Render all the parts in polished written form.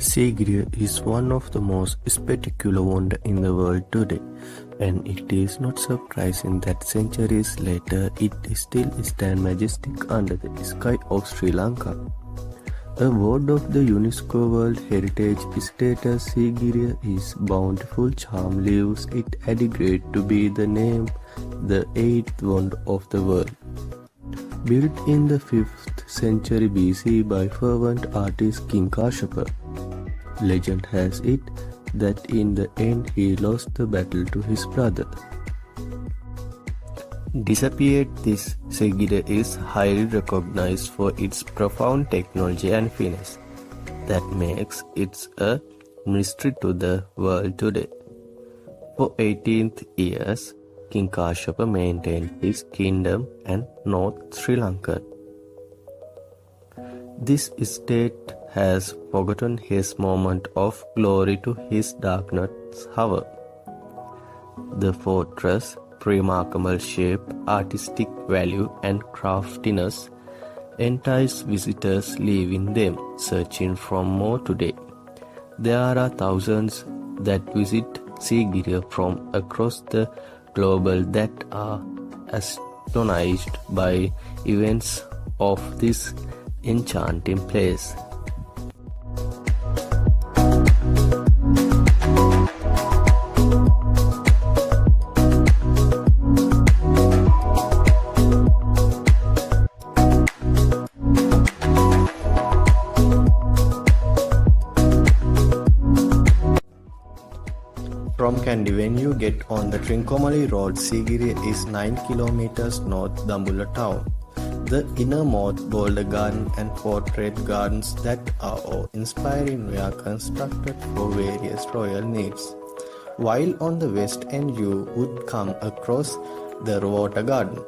Sigiriya is one of the most spectacular wonders in the world today, and it is not surprising that centuries later it still stands majestic under the sky of Sri Lanka. Award of the UNESCO World Heritage status, Sigiriya is bountiful charm leaves it adequate to be the name the eighth wonder of the world. Built in the 5th century BC by fervent artist King Kashyapa, legend has it that in the end he lost the battle to his brother. Despite this, Sigiriya is highly recognized for its profound technology and finesse that makes it a mystery to the world today. For 18th years, King Kashyapa maintained his kingdom and North Sri Lanka. This state has forgotten his moment of glory to his darkness, however. The fortress' remarkable shape, artistic value, and craftiness entice visitors leaving them, searching for more today. There are thousands that visit Sigiriya from across the global that are astonished by events of this enchanting place. From Kandy, when you get on the Trincomalee Road, Sigiriya is 9 kilometers north Dambulla town. The innermost Boulder Garden and Portrait Gardens that are awe-inspiring were constructed for various royal needs, while on the west end you would come across the Water Garden.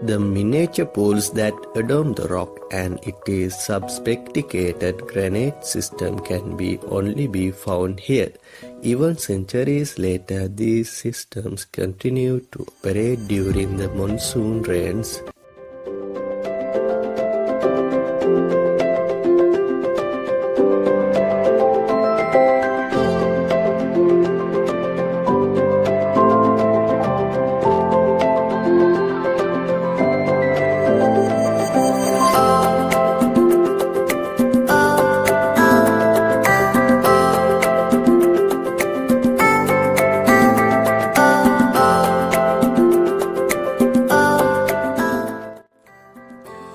The miniature pools that adorn the rock and its sophisticated granite system can only be found here. Even centuries later, these systems continue to operate during the monsoon rains.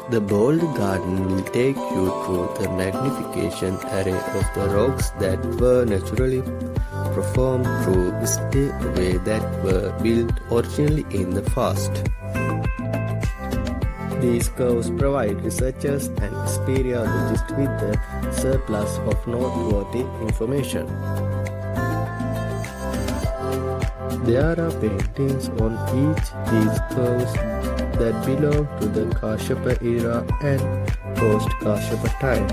The bold garden will take you through the magnificent array of the rocks that were naturally formed through stairways that were built originally in the past. These curves provide researchers and speleologists with the surplus of noteworthy information. There are paintings on each these curves that belong to the Kashyapa era and post-Kashyapa time.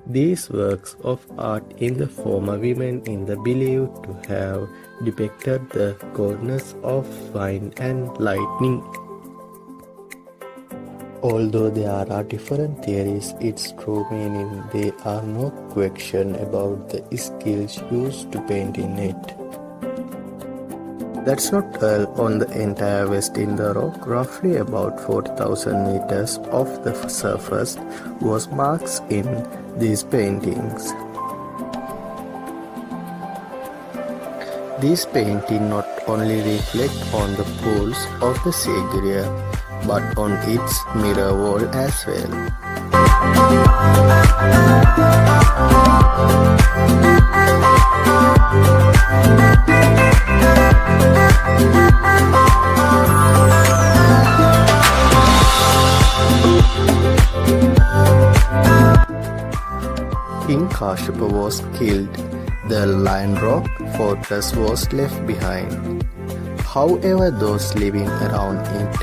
These works of art in the form of women in the believed to have depicted the goddess of wine and lightning. Although there are different theories, its true meaning, there are no question about the skills used to paint in it. That's not all on the entire west in the rock. Roughly about 40,000 meters of the surface was marked in these paintings. These paintings not only reflect on the pools of the Sigiriya, but on its mirror wall as well. King Kashyapa was killed. The Lion Rock fortress was left behind. However, those living around it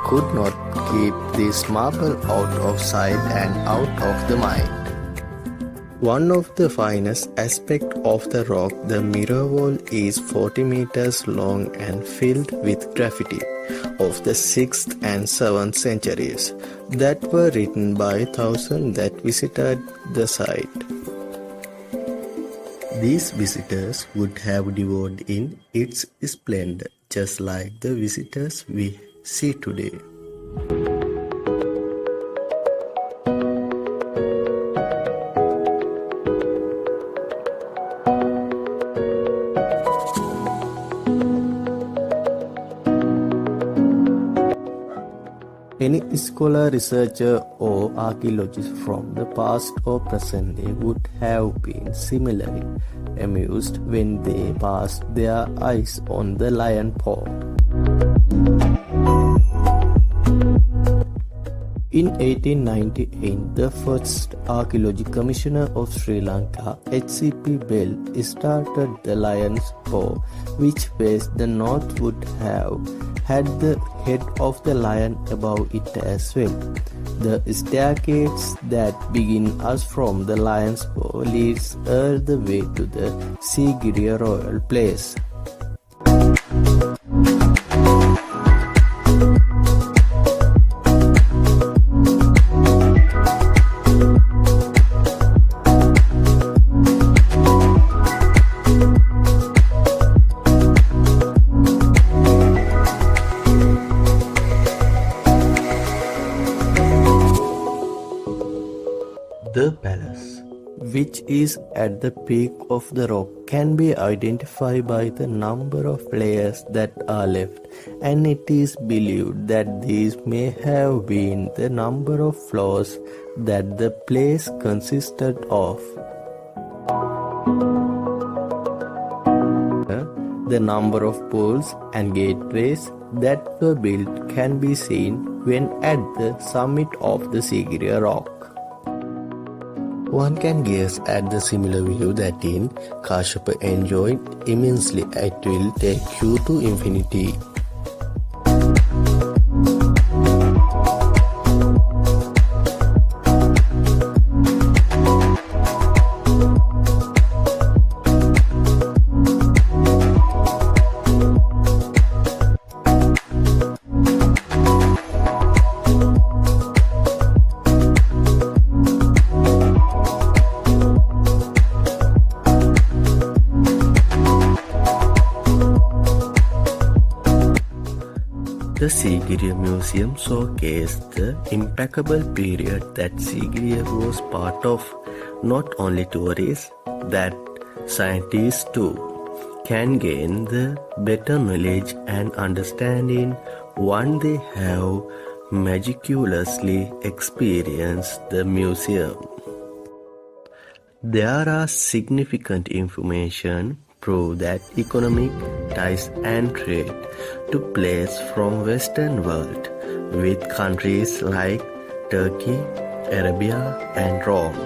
could not keep this marble out of sight and out of the mind. One of the finest aspects of the rock, the mirror wall, is 40 meters long and filled with graffiti of the 6th and 7th centuries that were written by thousands that visited the site. These visitors would have devoured in its splendor, just like the visitors we see today. Any scholar, researcher, or archaeologist from the past or present day would have been similarly amused when they passed their eyes on the lion paw. In 1898, the first archaeological commissioner of Sri Lanka, H.C.P. Bell, started the lion's paw, which faced the north would have had the head of the lion above it as well. The staircase that begins us from the lion's paw leads all the way to the Sigiriya royal place. The palace, which is at the peak of the rock, can be identified by the number of layers that are left, and it is believed that these may have been the number of floors that the place consisted of. The number of pools and gateways that were built can be seen when at the summit of the Sigiriya rock. One can guess at the similar view that in Kashyapa enjoyed immensely. It will take you to infinity. The Sigiriya Museum showcased the impeccable period that Sigiriya was part of. Not only tourists, that scientists too can gain the better knowledge and understanding once they have meticulously experienced the museum. There are significant information prove that economic ties and trade took place from Western world with countries like Turkey, Arabia and Rome,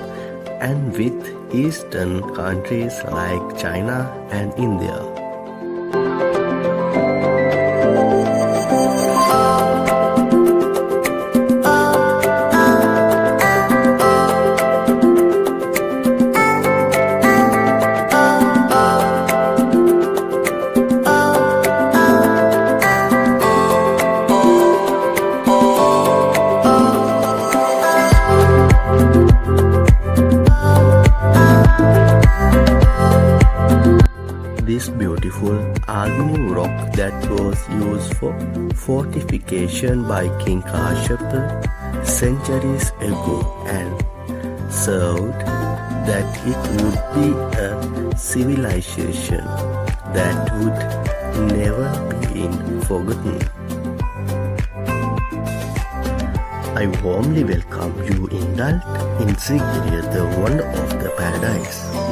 and with Eastern countries like China and India. This beautiful Agni rock that was used for fortification by King Kashyapa centuries ago and served that it would be a civilization that would never be forgotten. I warmly welcome you indulged in Sigiriya, the wonder of the paradise.